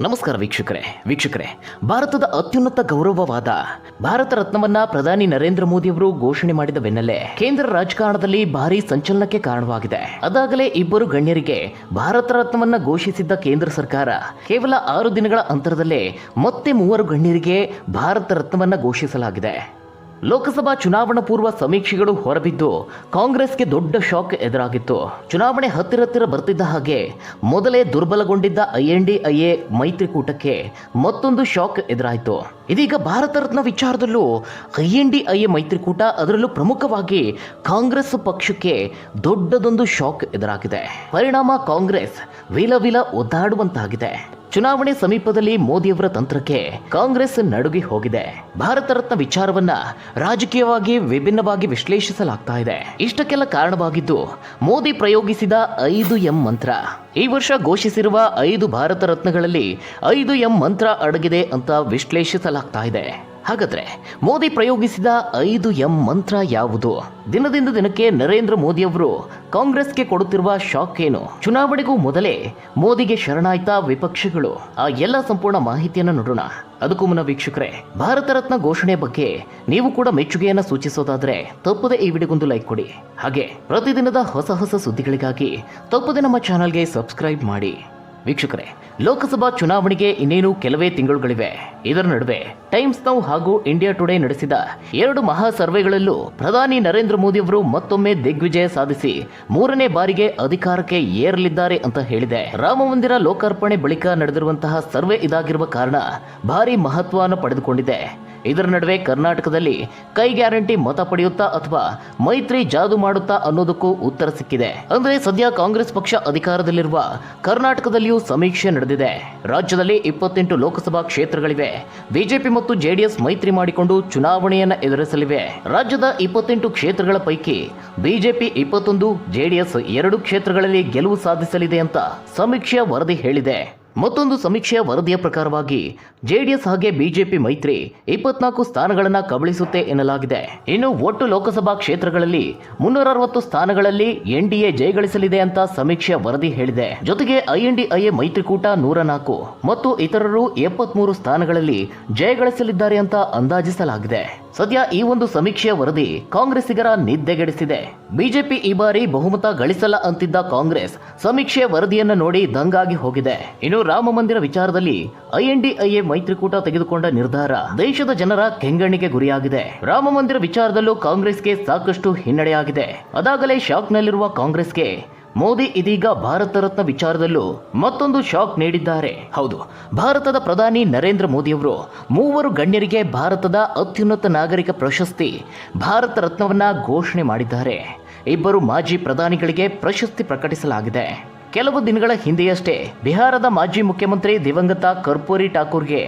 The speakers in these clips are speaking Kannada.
ನಮಸ್ಕಾರ ವೀಕ್ಷಕರೇ ಭಾರತದ ಅತ್ಯುನ್ನತ ಗೌರವವಾದ ಭಾರತ ರತ್ನವನ್ನ ಪ್ರಧಾನಿ ನರೇಂದ್ರ ಮೋದಿ ಅವರು ಘೋಷಣೆ ಮಾಡಿದ ಬೆನ್ನಲ್ಲೇ ಕೇಂದ್ರ ರಾಜಕಾರಣದಲ್ಲಿ ಭಾರಿ ಸಂಚಲನಕ್ಕೆ ಕಾರಣವಾಗಿದೆ. ಅದಾಗಲೇ ಇಬ್ಬರು ಗಣ್ಯರಿಗೆ ಭಾರತ ರತ್ನವನ್ನ ಘೋಷಿಸಿದ್ದ ಕೇಂದ್ರ ಸರ್ಕಾರ ಕೇವಲ 6 ದಿನಗಳ ಅಂತರದಲ್ಲೇ ಮತ್ತೆ 3 ಗಣ್ಯರಿಗೆ ಭಾರತ ರತ್ನವನ್ನ ಘೋಷಿಸಲಾಗಿದೆ. ಲೋಕಸಭಾ ಚುನಾವಣಾ ಪೂರ್ವ ಸಮೀಕ್ಷೆಗಳು ಹೊರಬಿದ್ದು ಕಾಂಗ್ರೆಸ್ಗೆ ದೊಡ್ಡ ಶಾಕ್ ಎದುರಾಗಿತ್ತು. ಚುನಾವಣೆ ಹತ್ತಿರ ಬರ್ತಿದ್ದ ಹಾಗೆ ಮೊದಲೇ ದುರ್ಬಲಗೊಂಡಿದ್ದ INDIA ಮೈತ್ರಿಕೂಟಕ್ಕೆ ಮತ್ತೊಂದು ಶಾಕ್ ಎದುರಾಯಿತು. ಇದೀಗ ಭಾರತ ರತ್ನ ವಿಚಾರದಲ್ಲೂ INDIA ಮೈತ್ರಿಕೂಟ, ಅದರಲ್ಲೂ ಪ್ರಮುಖವಾಗಿ ಕಾಂಗ್ರೆಸ್ ಪಕ್ಷಕ್ಕೆ ದೊಡ್ಡದೊಂದು ಶಾಕ್ ಎದುರಾಗಿದೆ. ಪರಿಣಾಮ ಕಾಂಗ್ರೆಸ್ ವಿಲ ಒದ್ದಾಡುವಂತಾಗಿದೆ. ಚುನಾವಣೆ ಸಮೀಪದಲ್ಲಿ ಮೋದಿಯವರ ತಂತ್ರಕ್ಕೆ ಕಾಂಗ್ರೆಸ್ ನಡುಗಿ ಹೋಗಿದೆ. ಭಾರತ ರತ್ನ ವಿಚಾರವನ್ನ ರಾಜಕೀಯವಾಗಿ ವಿಭಿನ್ನವಾಗಿ ವಿಶ್ಲೇಷಿಸಲಾಗ್ತಾ ಇದೆ. ಇಷ್ಟಕ್ಕೆಲ್ಲ ಕಾರಣವಾಗಿದ್ದು ಮೋದಿ ಪ್ರಯೋಗಿಸಿದ 5M ಮಂತ್ರ. ಈ ವರ್ಷ ಘೋಷಿಸಿರುವ 5 ಭಾರತ ರತ್ನಗಳಲ್ಲಿ 5M ಮಂತ್ರ ಅಡಗಿದೆ ಅಂತ ವಿಶ್ಲೇಷಿಸಲಾಗ್ತಾ ಇದೆ. ಹಾಗಾದ್ರೆ ಮೋದಿ ಪ್ರಯೋಗಿಸಿದ 5M ಮಂತ್ರ ಯಾವುದು? ದಿನದಿಂದ ದಿನಕ್ಕೆ ನರೇಂದ್ರ ಮೋದಿ ಅವರು ಕಾಂಗ್ರೆಸ್ಗೆ ಕೊಡುತ್ತಿರುವ ಶಾಕ್ ಏನು? ಚುನಾವಣೆಗೂ ಮೊದಲೇ ಮೋದಿಗೆ ಶರಣಾಯ್ತ ವಿಪಕ್ಷಗಳು? ಆ ಎಲ್ಲ ಸಂಪೂರ್ಣ ಮಾಹಿತಿಯನ್ನು ನೋಡೋಣ. ಅದಕ್ಕೂ ಮುನ್ನ ವೀಕ್ಷಕರೇ, ಭಾರತ ರತ್ನ ಘೋಷಣೆ ಬಗ್ಗೆ ನೀವು ಕೂಡ ಮೆಚ್ಚುಗೆಯನ್ನು ಸೂಚಿಸೋದಾದ್ರೆ ತಪ್ಪದೆ ಈ ವಿಡಿಯೋಗೊಂದು ಲೈಕ್ ಕೊಡಿ. ಹಾಗೆ ಪ್ರತಿದಿನದ ಹೊಸ ಸುದ್ದಿಗಳಿಗಾಗಿ ತಪ್ಪದೆ ನಮ್ಮ ಚಾನಲ್ಗೆ ಸಬ್ಸ್ಕ್ರೈಬ್ ಮಾಡಿ. ವೀಕ್ಷಕರೇ, ಲೋಕಸಭಾ ಚುನಾವಣೆಗೆ ಇನ್ನೇನು ಕೆಲವೇ ತಿಂಗಳುಗಳಿವೆ. ಇದರ ನಡುವೆ ಟೈಮ್ಸ್ ನೌ ಹಾಗೂ ಇಂಡಿಯಾ ಟುಡೇ ನಡೆಸಿದ 2 ಮಹಾ ಸರ್ವೆಗಳಲ್ಲೂ ಪ್ರಧಾನಿ ನರೇಂದ್ರ ಮೋದಿ ಅವರು ಮತ್ತೊಮ್ಮೆ ದಿಗ್ವಿಜಯ ಸಾಧಿಸಿ 3ನೇ ಬಾರಿಗೆ ಅಧಿಕಾರಕ್ಕೆ ಏರಲಿದ್ದಾರೆ ಅಂತ ಹೇಳಿದೆ. ರಾಮ ಮಂದಿರ ಲೋಕಾರ್ಪಣೆ ಬಳಿಕ ನಡೆದಿರುವಂತಹ ಸರ್ವೆ ಇದಾಗಿರುವ ಕಾರಣ ಭಾರಿ ಮಹತ್ವವನ್ನು ಪಡೆದುಕೊಂಡಿದೆ. ಇದರ ನಡುವೆ ಕರ್ನಾಟಕದಲ್ಲಿ ಕೈ ಗ್ಯಾರಂಟಿ ಮತ ಪಡೆಯುತ್ತಾ ಅಥವಾ ಮೈತ್ರಿ ಜಾದು ಮಾಡುತ್ತಾ ಅನ್ನೋದಕ್ಕೂ ಉತ್ತರ ಸಿಕ್ಕಿದೆ. ಅಂದ್ರೆ ಸದ್ಯ ಕಾಂಗ್ರೆಸ್ ಪಕ್ಷ ಅಧಿಕಾರದಲ್ಲಿರುವ ಕರ್ನಾಟಕದಲ್ಲಿಯೂ ಸಮೀಕ್ಷೆ ನಡೆದಿದೆ. ರಾಜ್ಯದಲ್ಲಿ 28 ಲೋಕಸಭಾ ಕ್ಷೇತ್ರಗಳಿವೆ. ಬಿಜೆಪಿ ಮತ್ತು JDS ಮೈತ್ರಿ ಮಾಡಿಕೊಂಡು ಚುನಾವಣೆಯನ್ನ ಎದುರಿಸಲಿವೆ. ರಾಜ್ಯದ 28 ಕ್ಷೇತ್ರಗಳ ಪೈಕಿ ಬಿಜೆಪಿ 21, JDS 2 ಕ್ಷೇತ್ರಗಳಲ್ಲಿ ಗೆಲುವು ಸಾಧಿಸಲಿದೆ ಅಂತ ಸಮೀಕ್ಷೆಯ ವರದಿ ಹೇಳಿದೆ. ಮತ್ತೊಂದು ಸಮೀಕ್ಷೆಯ ವರದಿಯ ಪ್ರಕಾರವಾಗಿ JDS ಹಾಗೆ ಬಿಜೆಪಿ ಮೈತ್ರಿ 24 ಸ್ಥಾನಗಳನ್ನು ಕಬಳಿಸುತ್ತೆ ಎನ್ನಲಾಗಿದೆ. ಇನ್ನು ಒಟ್ಟು ಲೋಕಸಭಾ ಕ್ಷೇತ್ರಗಳಲ್ಲಿ 360 ಸ್ಥಾನಗಳಲ್ಲಿ NDA ಜಯಗಳಿಸಲಿದೆ ಅಂತ ಸಮೀಕ್ಷೆಯ ವರದಿ ಹೇಳಿದೆ. ಜೊತೆಗೆ INDIA ಮೈತ್ರಿಕೂಟ 104 ಮತ್ತು ಇತರರು 73 ಸ್ಥಾನಗಳಲ್ಲಿ ಜಯಗಳಿಸಲಿದ್ದಾರೆ ಅಂತ ಅಂದಾಜಿಸಲಾಗಿದೆ. ಸದ್ಯ ಈ ಒಂದು ಸಮೀಕ್ಷೆಯ ವರದಿ ಕಾಂಗ್ರೆಸ್ಸಿಗರ ನಿದ್ದೆಗೆಡಿಸಿದೆ. ಬಿಜೆಪಿ ಈ ಬಾರಿ ಬಹುಮತ ಗಳಿಸಲ್ಲ ಅಂತಿದ್ದ ಕಾಂಗ್ರೆಸ್ ಸಮೀಕ್ಷೆಯ ವರದಿಯನ್ನು ನೋಡಿ ದಂಗಾಗಿ ಹೋಗಿದೆ. ಇನ್ನು ರಾಮ ಮಂದಿರ ವಿಚಾರದಲ್ಲಿ INDIA ಮೈತ್ರಿಕೂಟ ತೆಗೆದುಕೊಂಡ ನಿರ್ಧಾರ ದೇಶದ ಜನರ ಕೆಂಗಣ್ಣಿಗೆ ಗುರಿಯಾಗಿದೆ. ರಾಮ ಮಂದಿರ ವಿಚಾರದಲ್ಲೂ ಕಾಂಗ್ರೆಸ್ಗೆ ಸಾಕಷ್ಟು ಹಿನ್ನಡೆಯಾಗಿದೆ. ಅದಾಗಲೇ ಶಾಕ್ನಲ್ಲಿರುವ ಕಾಂಗ್ರೆಸ್ಗೆ ಮೋದಿ ಇದೀಗ ಭಾರತ ರತ್ನ ವಿಚಾರದಲ್ಲೂ ಮತ್ತೊಂದು ಶಾಕ್ ನೀಡಿದ್ದಾರೆ. ಹೌದು, ಭಾರತದ ಪ್ರಧಾನಿ ನರೇಂದ್ರ ಮೋದಿಯವರು 3 ಗಣ್ಯರಿಗೆ ಭಾರತದ ಅತ್ಯುನ್ನತ ನಾಗರಿಕ ಪ್ರಶಸ್ತಿ ಭಾರತ ರತ್ನವನ್ನ ಘೋಷಣೆ ಮಾಡಿದ್ದಾರೆ. 2 ಮಾಜಿ ಪ್ರಧಾನಿಗಳಿಗೆ ಪ್ರಶಸ್ತಿ ಪ್ರಕಟಿಸಲಾಗಿದೆ. ಕೆಲವು ದಿನಗಳ ಹಿಂದೆಯಷ್ಟೇ ಬಿಹಾರದ ಮಾಜಿ ಮುಖ್ಯಮಂತ್ರಿ ದಿವಂಗತ ಕರ್ಪೂರಿ ಠಾಕೂರ್ಗೆ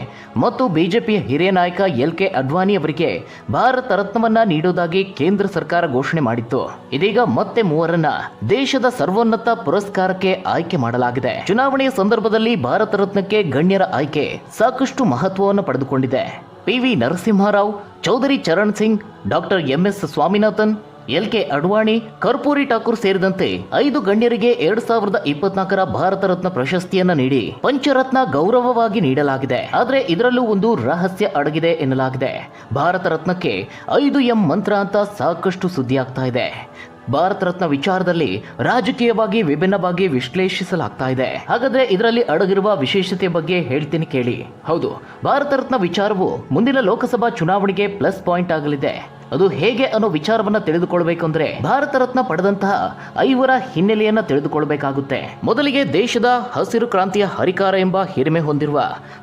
ಮತ್ತು ಬಿಜೆಪಿಯ ಹಿರಿಯ ನಾಯಕ LK ಅಡ್ವಾಣಿ ಅವರಿಗೆ ಭಾರತ ರತ್ನವನ್ನ ನೀಡುವುದಾಗಿ ಕೇಂದ್ರ ಸರ್ಕಾರ ಘೋಷಣೆ ಮಾಡಿತ್ತು. ಇದೀಗ ಮತ್ತೆ 3ರನ್ನ ದೇಶದ ಸರ್ವೋನ್ನತ ಪುರಸ್ಕಾರಕ್ಕೆ ಆಯ್ಕೆ ಮಾಡಲಾಗಿದೆ. ಚುನಾವಣೆಯ ಸಂದರ್ಭದಲ್ಲಿ ಭಾರತ ರತ್ನಕ್ಕೆ ಗಣ್ಯರ ಆಯ್ಕೆ ಸಾಕಷ್ಟು ಮಹತ್ವವನ್ನು ಪಡೆದುಕೊಂಡಿದೆ. PV Narasimha Rao, Chaudhary Charan Singh, doctor MS Swaminathan, LK Advani, Karpoori Thakur ಸೇರಿದಂತೆ 5 ಗಣ್ಯರಿಗೆ 2024ರ ಭಾರತ ರತ್ನ ಪ್ರಶಸ್ತಿಯನ್ನ ನೀಡಿ ಪಂಚರತ್ನ ಗೌರವವಾಗಿ ನೀಡಲಾಗಿದೆ. ಆದ್ರೆ ಇದರಲ್ಲೂ ಒಂದು ರಹಸ್ಯ ಅಡಗಿದೆ ಎನ್ನಲಾಗಿದೆ. ಭಾರತ ರತ್ನಕ್ಕೆ 5M ಮಂತ್ರ ಅಂತ ಸಾಕಷ್ಟು ಸುದ್ದಿ ಆಗ್ತಾ ಇದೆ. ಭಾರತ ರತ್ನ ವಿಚಾರದಲ್ಲಿ ರಾಜಕೀಯವಾಗಿ ವಿಭಿನ್ನವಾಗಿ ವಿಶ್ಲೇಷಿಸಲಾಗ್ತಾ ಇದೆ. ಹಾಗಾದ್ರೆ ಇದರಲ್ಲಿ ಅಡಗಿರುವ ವಿಶೇಷತೆ ಬಗ್ಗೆ ಹೇಳ್ತೀನಿ ಕೇಳಿ. ಹೌದು, ಭಾರತ ರತ್ನ ವಿಚಾರವು ಮುಂದಿನ ಲೋಕಸಭಾ ಚುನಾವಣೆಗೆ ಪ್ಲಸ್ ಪಾಯಿಂಟ್ ಆಗಲಿದೆ. ಅದು ಹೇಗೆ ಅನ್ನೋ ವಿಚಾರವನ್ನ ತಿಳಿದುಕೊಳ್ಳಬೇಕಂದ್ರೆ ಭಾರತ ರತ್ನ ಪಡೆದಂತಹ 5ರ ಹಿನ್ನೆಲೆಯನ್ನ ತಿಳಿದುಕೊಳ್ಳಬೇಕಾಗುತ್ತೆ. ಮೊದಲಿಗೆ ದೇಶದ ಹಸಿರು ಕ್ರಾಂತಿಯ ಹರಿಕಾರ ಎಂಬ ಹಿರಿಮೆ ಹೊಂದಿರುವ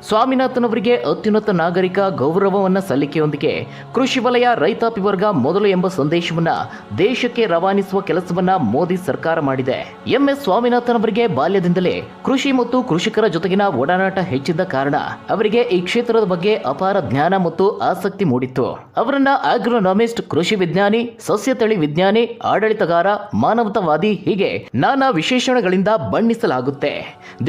ಸ್ವಾಮಿನಾಥನ್ ಅವರಿಗೆ ಅತ್ಯುನ್ನತ ನಾಗರಿಕ ಗೌರವವನ್ನ ಸಲ್ಲಿಕೆಯೊಂದಿಗೆ ಕೃಷಿ ವಲಯ, ರೈತಾಪಿ ವರ್ಗ ಮೊದಲು ಎಂಬ ಸಂದೇಶವನ್ನ ದೇಶಕ್ಕೆ ರವಾನಿಸುವ ಕೆಲಸವನ್ನ ಮೋದಿ ಸರ್ಕಾರ ಮಾಡಿದೆ. MS ಸ್ವಾಮಿನಾಥನ್ ಅವರಿಗೆ ಬಾಲ್ಯದಿಂದಲೇ ಕೃಷಿ ಮತ್ತು ಕೃಷಿಕರ ಜೊತೆಗಿನ ಒಡನಾಟ ಹೆಚ್ಚಿದ್ದ ಕಾರಣ ಅವರಿಗೆ ಈ ಕ್ಷೇತ್ರದ ಬಗ್ಗೆ ಅಪಾರ ಜ್ಞಾನ ಮತ್ತು ಆಸಕ್ತಿ ಮೂಡಿತ್ತು. ಅವರನ್ನ ಆಗ್ರೋನಾಮಿ ಎಕನಾಮಿಸ್ಟ್, ಕೃಷಿ ವಿಜ್ಞಾನಿ, ಸಸ್ಯ ತಳಿ ವಿಜ್ಞಾನಿ, ಆಡಳಿತಗಾರ, ಮಾನವತಾವಾದಿ ಹೀಗೆ ನಾನಾ ವಿಶೇಷಣಗಳಿಂದ ಬಣ್ಣಿಸಲಾಗುತ್ತೆ.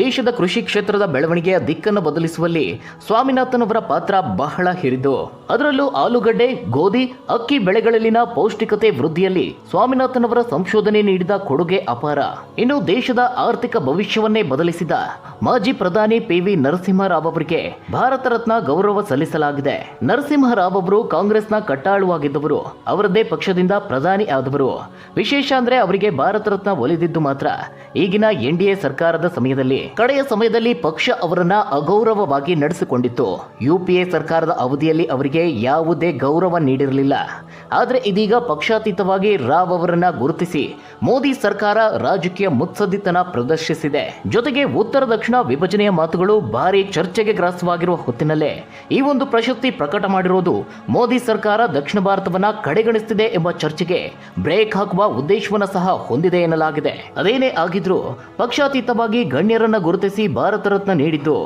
ದೇಶದ ಕೃಷಿ ಕ್ಷೇತ್ರದ ಬೆಳವಣಿಗೆಯ ದಿಕ್ಕನ್ನು ಬದಲಿಸುವಲ್ಲಿ ಸ್ವಾಮಿನಾಥನ್ ಅವರ ಪಾತ್ರ ಬಹಳ ಹಿರಿದು. ಅದರಲ್ಲೂ ಆಲೂಗಡ್ಡೆ, ಗೋಧಿ, ಅಕ್ಕಿ ಬೆಳೆಗಳಲ್ಲಿನ ಪೌಷ್ಟಿಕತೆ ವೃದ್ಧಿಯಲ್ಲಿ ಸ್ವಾಮಿನಾಥನ್ ಅವರ ಸಂಶೋಧನೆ ನೀಡಿದ ಕೊಡುಗೆ ಅಪಾರ. ಇನ್ನು ದೇಶದ ಆರ್ಥಿಕ ಭವಿಷ್ಯವನ್ನೇ ಬದಲಿಸಿದ ಮಾಜಿ ಪ್ರಧಾನಿ ಪಿ.ವಿ. ನರಸಿಂಹರಾವ್ ಅವರಿಗೆ ಭಾರತ ರತ್ನ ಗೌರವ ಸಲ್ಲಿಸಲಾಗಿದೆ. ನರಸಿಂಹರಾವ್ ಅವರು ಕಾಂಗ್ರೆಸ್ನ ಕಟ್ಟಾಳುವಾಗಿದ್ದವರು, ಅವರದ್ದೇ ಪಕ್ಷದಿಂದ ಪ್ರಧಾನಿ ಆದವರು. ವಿಶೇಷ ಅಂದ್ರೆ ಅವರಿಗೆ ಭಾರತ ರತ್ನ ಒಲಿದಿದ್ದು ಮಾತ್ರ ಈಗಿನ ಎನ್ಡಿಎ ಸರ್ಕಾರದ ಸಮಯದಲ್ಲಿ. ಕಡೆಯ ಸಮಯದಲ್ಲಿ ಪಕ್ಷ ಅವರನ್ನ ಅಗೌರವವಾಗಿ ನಡೆಸಿಕೊಂಡಿತ್ತು. ಯುಪಿಎ ಸರ್ಕಾರದ ಅವಧಿಯಲ್ಲಿ ಅವರಿಗೆ ಯಾವುದೇ ಗೌರವ ನೀಡಿರಲಿಲ್ಲ. ಆದರೆ ಇದೀಗ ಪಕ್ಷಾತೀತವಾಗಿ ರಾವ್ ಅವರನ್ನ ಗುರುತಿಸಿ ಮೋದಿ ಸರ್ಕಾರ ರಾಜಕೀಯ ಮುತ್ಸದ್ದಿತನ ಪ್ರದರ್ಶಿಸಿದೆ. ಜೊತೆಗೆ ಉತ್ತರ ದಕ್ಷಿಣ ವಿಭಜನೆಯ ಮಾತುಗಳು ಭಾರಿ ಚರ್ಚೆಗೆ ಗ್ರಾಸವಾಗಿರುವ ಹೊತ್ತಿನಲ್ಲೇ ಈ ಒಂದು ಪ್ರಶಸ್ತಿ ಪ್ರಕಟ ಮಾಡಿರೋದು ಮೋದಿ ಸರ್ಕಾರ ದಕ್ಷಿಣ ಭಾರತವನ್ನ ಕಡೆಗಣಿಸುತ್ತಿದೆ ಎಂಬ ಚರ್ಚೆಗೆ ಬ್ರೇಕ್ ಹಾಕುವ ಉದ್ದೇಶವನ್ನ ಸಹ ಹೊಂದಿದೆ ಎನ್ನಲಾಗಿದೆ. ಅದೇನೇ ಆಗಿದ್ರೂ ಪಕ್ಷಾತೀತವಾಗಿ ಗಣ್ಯರನ್ನ ಗುರುತಿಸಿ ಭಾರತ ರತ್ನ ನೀಡಿದ್ದು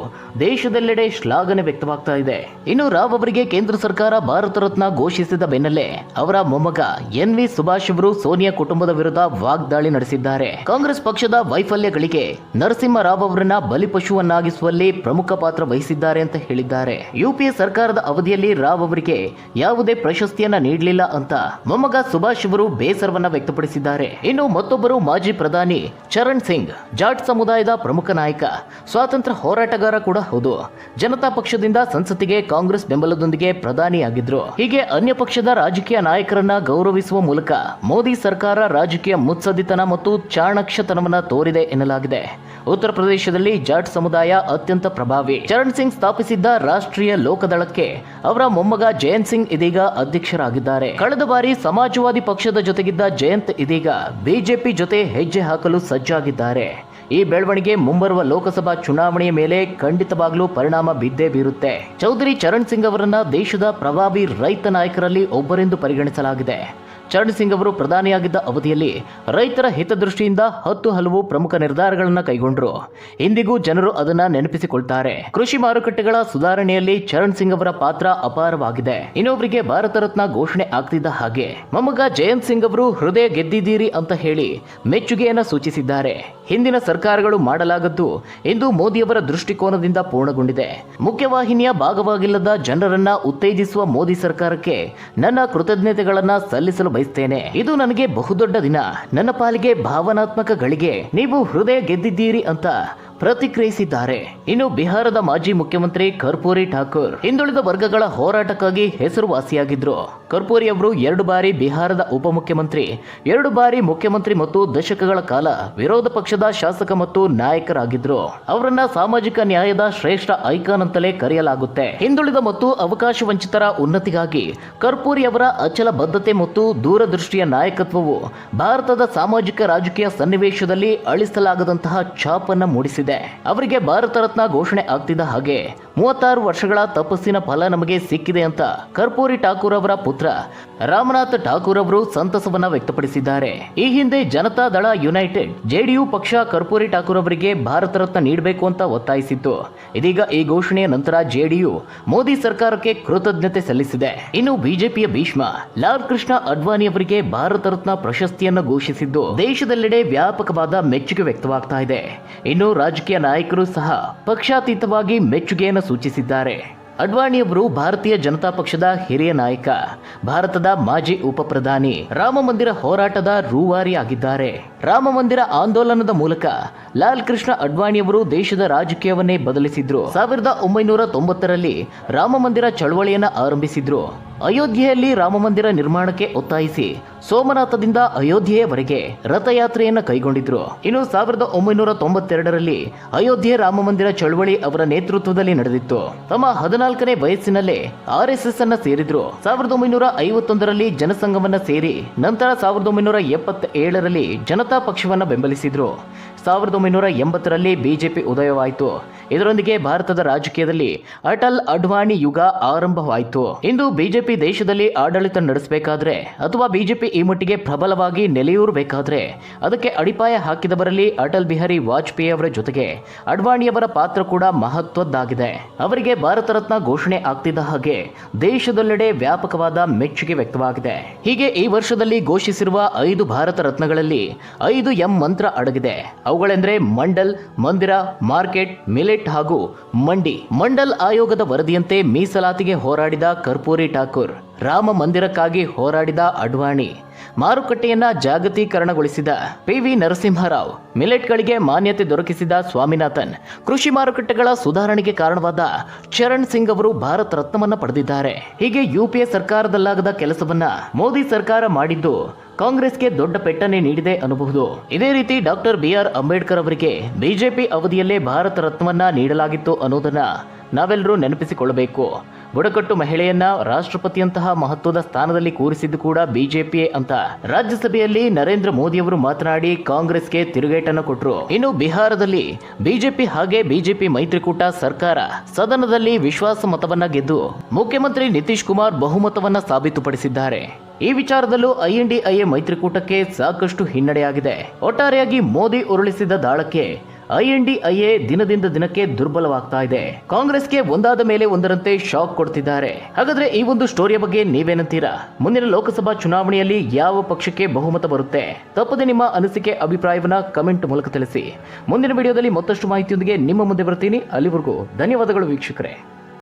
ದೇಶದೆಲ್ಲೆಡೆ ಶ್ಲಾಘನೆ ವ್ಯಕ್ತವಾಗ್ತಾ ಇದೆ. ಇನ್ನು ರಾವ್ ಅವರಿಗೆ ಕೇಂದ್ರ ಸರ್ಕಾರ ಭಾರತ ರತ್ನ ಘೋಷಿಸಿದ ಬೆನ್ನಲ್ಲೇ ಅವರ ಮೊಮ್ಮಗ ಎನ್.ವಿ. ಸುಭಾಷ್ ಅವರು ಸೋನಿಯಾ ಕುಟುಂಬದ ವಿರುದ್ಧ ವಾಗ್ದಾಳಿ ನಡೆಸಿದ್ದಾರೆ. ಕಾಂಗ್ರೆಸ್ ಪಕ್ಷದ ವೈಫಲ್ಯಗಳಿಗೆ ನರಸಿಂಹರಾವ್ ಅವರನ್ನ ಬಲಿಪಶುವನ್ನಾಗಿಸುವಲ್ಲಿ ಪ್ರಮುಖ ಪಾತ್ರ ವಹಿಸಿದ್ದಾರೆ ಅಂತ ಹೇಳಿದ್ದಾರೆ. ಯುಪಿಎ ಸರ್ಕಾರದ ಅವಧಿಯಲ್ಲಿ ರಾವ್ ಅವರಿಗೆ ಯಾವುದೇ ಪ್ರಶಸ್ತಿಯನ್ನ ನೀಡಲಿಲ್ಲ ಅಂತ ಮೊಮ್ಮಗ ಸುಭಾಷ್ ಅವರು ಬೇಸರವನ್ನ ವ್ಯಕ್ತಪಡಿಸಿದ್ದಾರೆ. ಇನ್ನು ಮತ್ತೊಬ್ಬರು ಮಾಜಿ ಪ್ರಧಾನಿ ಚರಣ್ ಸಿಂಗ್, ಜಾಟ್ ಸಮುದಾಯದ ಪ್ರಮುಖ ನಾಯಕ, ಸ್ವಾತಂತ್ರ್ಯ ಹೋರಾಟಗಾರ ಕೂಡ ಹೌದು. ಜನತಾ ಪಕ್ಷದಿಂದ ಸಂಸತ್ತಿಗೆ ಕಾಂಗ್ರೆಸ್ ಬೆಂಬಲದೊಂದಿಗೆ ಪ್ರಧಾನಿಯಾಗಿದ್ರು. ಹೀಗೆ ಅನ್ಯ ಪಕ್ಷದ ರಾಜಕೀಯ ನಾಯಕರನ್ನ ಗೌರವಿಸುವ ಮೂಲಕ ಮೋದಿ ಸರ್ಕಾರ ರಾಜಕೀಯ ಮುತ್ಸದ್ದಿತನ ಮತ್ತು ಚಾಣಾಕ್ಷತನವನ್ನ ತೋರಿದೆ ಎನ್ನಲಾಗಿದೆ. ಉತ್ತರ ಪ್ರದೇಶದಲ್ಲಿ ಜಾಟ್ ಸಮುದಾಯ ಅತ್ಯಂತ ಪ್ರಭಾವಿ. ಚರಣ್ ಸಿಂಗ್ ಸ್ಥಾಪಿಸಿದ್ದ ರಾಷ್ಟ್ರೀಯ ಲೋಕದಳಕ್ಕೆ ಅವರ ಮೊಮ್ಮಗ ಜಯಂತ್ ಸಿಂಗ್ ಇದೀಗ ಅಧ್ಯಕ್ಷರಾಗಿದ್ದಾರೆ. ಕಳೆದ ಬಾರಿ ಸಮಾಜವಾದಿ ಪಕ್ಷದ ಜೊತೆಗಿದ್ದ ಜಯಂತ್ ಇದೀಗ ಬಿಜೆಪಿ ಜೊತೆ ಹೆಜ್ಜೆ ಹಾಕಲು ಸಜ್ಜಾಗಿದ್ದಾರೆ. ಈ ಬೆಳವಣಿಗೆ ಮುಂಬರುವ ಲೋಕಸಭಾ ಚುನಾವಣೆಯ ಮೇಲೆ ಖಂಡಿತವಾಗ್ಲೂ ಪರಿಣಾಮ ಬಿದ್ದೇ ಬೀರುತ್ತೆ. ಚೌಧರಿ ಚರಣ್ ಸಿಂಗ್ ಅವರನ್ನ ದೇಶದ ಪ್ರಭಾವಿ ರೈತ ನಾಯಕರಲ್ಲಿ ಒಬ್ಬರೆಂದು ಪರಿಗಣಿಸಲಾಗಿದೆ. ಚರಣ್ ಸಿಂಗ್ ಅವರು ಪ್ರಧಾನಿಯಾಗಿದ್ದ ಅವಧಿಯಲ್ಲಿ ರೈತರ ಹಿತದೃಷ್ಟಿಯಿಂದ 10 ಹಲವು ಪ್ರಮುಖ ನಿರ್ಧಾರಗಳನ್ನು ಕೈಗೊಂಡರು. ಇಂದಿಗೂ ಜನರು ಅದನ್ನ ನೆನಪಿಸಿಕೊಳ್ತಾರೆ. ಕೃಷಿ ಮಾರುಕಟ್ಟೆಗಳ ಸುಧಾರಣೆಯಲ್ಲಿ ಚರಣ್ ಸಿಂಗ್ ಅವರ ಪಾತ್ರ ಅಪಾರವಾಗಿದೆ. ಇನ್ನೊಬ್ಬರಿಗೆ ಭಾರತ ರತ್ನ ಘೋಷಣೆ ಆಗ್ತಿದ್ದ ಹಾಗೆ ಮೊಮ್ಮಗ ಜಯಂತ್ ಸಿಂಗ್ ಅವರು ಹೃದಯ ಗೆದ್ದಿದ್ದೀರಿ ಅಂತ ಹೇಳಿ ಮೆಚ್ಚುಗೆಯನ್ನ ಸೂಚಿಸಿದ್ದಾರೆ. ಹಿಂದಿನ ಸರ್ಕಾರಗಳು ಮಾಡಲಾಗದ್ದು ಇಂದು ಮೋದಿಯವರ ದೃಷ್ಟಿಕೋನದಿಂದ ಪೂರ್ಣಗೊಂಡಿದೆ. ಮುಖ್ಯವಾಹಿನಿಯ ಭಾಗವಾಗಿಲ್ಲದ ಜನರನ್ನ ಉತ್ತೇಜಿಸುವ ಮೋದಿ ಸರ್ಕಾರಕ್ಕೆ ನನ್ನ ಕೃತಜ್ಞತೆಗಳನ್ನ ಸಲ್ಲಿಸಲು ಬಯಸ್ತೇನೆ. ಇದು ನನಗೆ ಬಹುದೊಡ್ಡ ದಿನ. ನನ್ನ ಪಾಲಿಗೆ ಭಾವನಾತ್ಮಕ ಗಳಿಗೆ ನೀವು ಹೃದಯ ಗೆದ್ದಿದ್ದೀರಿ ಅಂತ ಪ್ರತಿಕ್ರಿಯಿಸಿದ್ದಾರೆ. ಇನ್ನು ಬಿಹಾರದ ಮಾಜಿ ಮುಖ್ಯಮಂತ್ರಿ ಕರ್ಪೂರಿ ಠಾಕೂರ್ ಹಿಂದುಳಿದ ವರ್ಗಗಳ ಹೋರಾಟಕ್ಕಾಗಿ ಹೆಸರುವಾಸಿಯಾಗಿದ್ರು. ಕರ್ಪೂರಿ ಅವರು 2 ಬಾರಿ ಬಿಹಾರದ ಉಪಮುಖ್ಯಮಂತ್ರಿ, 2 ಬಾರಿ ಮುಖ್ಯಮಂತ್ರಿ ಮತ್ತು ದಶಕಗಳ ಕಾಲ ವಿರೋಧ ಪಕ್ಷದ ಶಾಸಕ ಮತ್ತು ನಾಯಕರಾಗಿದ್ರು. ಅವರನ್ನ ಸಾಮಾಜಿಕ ನ್ಯಾಯದ ಶ್ರೇಷ್ಠ ಐಕಾನ್ ಅಂತಲೇ ಕರೆಯಲಾಗುತ್ತೆ. ಹಿಂದುಳಿದ ಮತ್ತು ಅವಕಾಶ ವಂಚಿತರ ಉನ್ನತಿಗಾಗಿ ಕರ್ಪೂರಿ ಅವರ ಅಚಲ ಬದ್ಧತೆ ಮತ್ತು ದೂರದೃಷ್ಟಿಯ ನಾಯಕತ್ವವು ಭಾರತದ ಸಾಮಾಜಿಕ ರಾಜಕೀಯ ಸನ್ನಿವೇಶದಲ್ಲಿ ಅಳಿಸಲಾಗದಂತಹ ಛಾಪನ್ನ ಮೂಡಿಸಿದೆ. ಅವರಿಗೆ ಭಾರತ ರತ್ನ ಘೋಷಣೆ ಆಗ್ತಿದ್ದ ಹಾಗೆ 36 ವರ್ಷಗಳ ತಪಸ್ಸಿನ ಫಲ ನಮಗೆ ಸಿಕ್ಕಿದೆ ಅಂತ ಕರ್ಪೂರಿ ಠಾಕೂರ್ ಅವರ ಪುತ್ರ ರಾಮನಾಥ್ ಠಾಕೂರ್ ಅವರು ಸಂತಸವನ್ನ ವ್ಯಕ್ತಪಡಿಸಿದ್ದಾರೆ. ಈ ಹಿಂದೆ ಜನತಾ ದಳ ಯುನೈಟೆಡ್ ಜೆಡಿಯು ಪಕ್ಷ ಕರ್ಪೂರಿ ಠಾಕೂರ್ ಅವರಿಗೆ ಭಾರತ ರತ್ನ ನೀಡಬೇಕು ಅಂತ ಒತ್ತಾಯಿಸಿತ್ತು. ಇದೀಗ ಈ ಘೋಷಣೆಯ ನಂತರ ಜೆಡಿಯು ಮೋದಿ ಸರ್ಕಾರಕ್ಕೆ ಕೃತಜ್ಞತೆ ಸಲ್ಲಿಸಿದೆ. ಇನ್ನು ಬಿಜೆಪಿಯ ಭೀಷ್ಮ ಲಾಲ್ ಕೃಷ್ಣ ಅಡ್ವಾಣಿ ಅವರಿಗೆ ಭಾರತ ರತ್ನ ಪ್ರಶಸ್ತಿಯನ್ನು ಘೋಷಿಸಿದ್ದು ದೇಶದೆಲ್ಲೆಡೆ ವ್ಯಾಪಕವಾದ ಮೆಚ್ಚುಗೆ ವ್ಯಕ್ತವಾಗ್ತಾ ಇದೆ. ಇನ್ನು ರಾಜಕೀಯ ನಾಯಕರು ಸಹ ಪಕ್ಷಾತೀತವಾಗಿ ಮೆಚ್ಚುಗೆಯನ್ನು ಸೂಚಿಸಿದ್ದಾರೆ. ಅಡ್ವಾಣಿಯವರು ಭಾರತೀಯ ಜನತಾ ಪಕ್ಷದ ಹಿರಿಯ ನಾಯಕ, ಭಾರತದ ಮಾಜಿ ಉಪ ಪ್ರಧಾನಿ, ರಾಮ ಮಂದಿರ ಹೋರಾಟದ ರೂವಾರಿ ಆಗಿದ್ದಾರೆ. ರಾಮ ಮಂದಿರ ಆಂದೋಲನದ ಮೂಲಕ ಲಾಲ್ ಕೃಷ್ಣ ಅಡ್ವಾಣಿಯವರು ದೇಶದ ರಾಜಕೀಯವನ್ನೇ ಬದಲಿಸಿದ್ರು. 1990ರಲ್ಲಿ ರಾಮ ಮಂದಿರ ಚಳವಳಿಯನ್ನ ಆರಂಭಿಸಿದ್ರು. ಅಯೋಧ್ಯೆಯಲ್ಲಿ ರಾಮ ಮಂದಿರ ನಿರ್ಮಾಣಕ್ಕೆ ಒತ್ತಾಯಿಸಿ ಸೋಮನಾಥದಿಂದ ಅಯೋಧ್ಯೆಯವರೆಗೆ ರಥಯಾತ್ರೆಯನ್ನ ಕೈಗೊಂಡಿದ್ರು. ಇನ್ನು 1992ರಲ್ಲಿ ಅಯೋಧ್ಯೆ ರಾಮ ಮಂದಿರ ಚಳವಳಿ ಅವರ ನೇತೃತ್ವದಲ್ಲಿ ನಡೆದಿತ್ತು. ತಮ್ಮ 14ನೇ ವಯಸ್ಸಿನಲ್ಲೇ RSS ಅನ್ನ ಸೇರಿದ್ರು. 1951ರಲ್ಲಿ ಜನಸಂಘವನ್ನ ಸೇರಿ ನಂತರ 1977ರಲ್ಲಿ ಜನತಾ ಪಕ್ಷವನ್ನ ಬೆಂಬಲಿಸಿದ್ರು. 1980ರಲ್ಲಿ ಬಿಜೆಪಿ ಉದಯವಾಯಿತು. ಇದರೊಂದಿಗೆ ಭಾರತದ ರಾಜಕೀಯದಲ್ಲಿ ಅಟಲ್ ಅಡ್ವಾಣಿ ಯುಗ ಆರಂಭವಾಯಿತು. ಇಂದು ಬಿಜೆಪಿ ದೇಶದಲ್ಲಿ ಆಡಳಿತ ನಡೆಸಬೇಕಾದ್ರೆ ಅಥವಾ ಬಿಜೆಪಿ ಈ ಮಟ್ಟಿಗೆ ಪ್ರಬಲವಾಗಿ ನೆಲೆಯೂರಬೇಕಾದ್ರೆ ಅದಕ್ಕೆ ಅಡಿಪಾಯ ಹಾಕಿದವರಲ್ಲಿ ಅಟಲ್ ಬಿಹಾರಿ ವಾಜಪೇಯಿ ಅವರ ಜೊತೆಗೆ ಅಡ್ವಾಣಿಯವರ ಪಾತ್ರ ಕೂಡ ಮಹತ್ವದ್ದಾಗಿದೆ. ಅವರಿಗೆ ಭಾರತ ರತ್ನ ಘೋಷಣೆ ಆಗ್ತಿದ್ದ ಹಾಗೆ ದೇಶದೆಲ್ಲೆಡೆ ವ್ಯಾಪಕವಾದ ಮೆಚ್ಚುಗೆ ವ್ಯಕ್ತವಾಗಿದೆ. ಹೀಗೆ ಈ ವರ್ಷದಲ್ಲಿ ಘೋಷಿಸಿರುವ 5 ಭಾರತ ರತ್ನಗಳಲ್ಲಿ 5 ಎಂ ಮಂತ್ರ ಅಡಗಿದೆ. ಅವುಗಳೆಂದರೆ ಮಂಡಲ್, ಮಂದಿರ, ಮಾರ್ಕೆಟ್, ಮಿಲೆಟ್ ಹಾಗೂ ಮಂಡಿ. ಮಂಡಲ್ ಆಯೋಗದ ವರದಿಯಂತೆ ಮೀಸಲಾತಿಗೆ ಹೋರಾಡಿದ ಕರ್ಪೂರಿ ಠಾಕೂರ್, ರಾಮ ಮಂದಿರಕ್ಕಾಗಿ ಹೋರಾಡಿದ ಅಡ್ವಾಣಿ, ಮಾರುಕಟ್ಟೆಯನ್ನ ಜಾಗತೀಕರಣಗೊಳಿಸಿದ ಪಿ.ವಿ. ನರಸಿಂಹರಾವ್, ಮಿಲೆಟ್ಗಳಿಗೆ ಮಾನ್ಯತೆ ದೊರಕಿಸಿದ ಸ್ವಾಮಿನಾಥನ್, ಕೃಷಿ ಮಾರುಕಟ್ಟೆಗಳ ಸುಧಾರಣೆಗೆ ಕಾರಣವಾದ ಚರಣ್ ಸಿಂಗ್ ಅವರು ಭಾರತ ರತ್ನವನ್ನ ಪಡೆದಿದ್ದಾರೆ. ಹೀಗೆ ಯುಪಿಎ ಸರ್ಕಾರದಲ್ಲಾಗದ ಕೆಲಸವನ್ನ ಮೋದಿ ಸರ್ಕಾರ ಮಾಡಿದ್ದು ಕಾಂಗ್ರೆಸ್ಗೆ ದೊಡ್ಡ ಪೆಟ್ಟನ್ನೇ ನೀಡಿದೆ ಅನ್ನಬಹುದು. ಇದೇ ರೀತಿ ಡಾಕ್ಟರ್ ಬಿ.ಆರ್. ಅಂಬೇಡ್ಕರ್ ಅವರಿಗೆ ಬಿಜೆಪಿ ಅವಧಿಯಲ್ಲೇ ಭಾರತ ರತ್ನವನ್ನ ನೀಡಲಾಗಿತ್ತು ಅನ್ನೋದನ್ನ ನಾವೆಲ್ಲರೂ ನೆನಪಿಸಿಕೊಳ್ಳಬೇಕು. ಬುಡಕಟ್ಟು ಮಹಿಳೆಯನ್ನ ರಾಷ್ಟ್ರಪತಿಯಂತಹ ಮಹತ್ವದ ಸ್ಥಾನದಲ್ಲಿ ಕೂರಿಸಿದ್ದು ಕೂಡ ಬಿಜೆಪಿಯೇ ಅಂತ ರಾಜ್ಯಸಭೆಯಲ್ಲಿ ನರೇಂದ್ರ ಮೋದಿ ಅವರು ಮಾತನಾಡಿ ಕಾಂಗ್ರೆಸ್ಗೆ ತಿರುಗೇಟನ್ನು ಕೊಟ್ಟರು. ಇನ್ನು ಬಿಹಾರದಲ್ಲಿ ಬಿಜೆಪಿ ಹಾಗೆ ಬಿಜೆಪಿ ಮೈತ್ರಿಕೂಟ ಸರ್ಕಾರ ಸದನದಲ್ಲಿ ವಿಶ್ವಾಸ ಮತವನ್ನ ಗೆದ್ದು ಮುಖ್ಯಮಂತ್ರಿ ನಿತೀಶ್ ಕುಮಾರ್ ಬಹುಮತವನ್ನ ಸಾಬೀತುಪಡಿಸಿದ್ದಾರೆ. ಈ ವಿಚಾರದಲ್ಲೂ ಐಎನ್ಡಿಎ ಮೈತ್ರಿಕೂಟಕ್ಕೆ ಸಾಕಷ್ಟು ಹಿನ್ನಡೆಯಾಗಿದೆ. ಒಟ್ಟಾರೆಯಾಗಿ ಮೋದಿ ಉರುಳಿಸಿದ ದಾಳಕ್ಕೆ ಐಎನ್ಡಿಎ ದಿನದಿಂದ ದಿನಕ್ಕೆ ದುರ್ಬಲವಾಗ್ತಾ ಇದೆ. ಕಾಂಗ್ರೆಸ್ಗೆ ಒಂದಾದ ಮೇಲೆ ಒಂದರಂತೆ ಶಾಕ್ ಕೊಡ್ತಿದ್ದಾರೆ. ಹಾಗಾದ್ರೆ ಈ ಒಂದು ಸ್ಟೋರಿಯ ಬಗ್ಗೆ ನೀವೇನಂತೀರಾ? ಮುಂದಿನ ಲೋಕಸಭಾ ಚುನಾವಣೆಯಲ್ಲಿ ಯಾವ ಪಕ್ಷಕ್ಕೆ ಬಹುಮತ ಬರುತ್ತೆ? ತಪ್ಪದೆ ನಿಮ್ಮ ಅನಿಸಿಕೆ, ಅಭಿಪ್ರಾಯವನ್ನ ಕಮೆಂಟ್ ಮೂಲಕ ತಿಳಿಸಿ. ಮುಂದಿನ ವಿಡಿಯೋದಲ್ಲಿ ಮತ್ತಷ್ಟು ಮಾಹಿತಿಯೊಂದಿಗೆ ನಿಮ್ಮ ಮುಂದೆ ಬರ್ತೀನಿ. ಅಲ್ಲಿವರೆಗೂ ಧನ್ಯವಾದಗಳು ವೀಕ್ಷಕರೇ.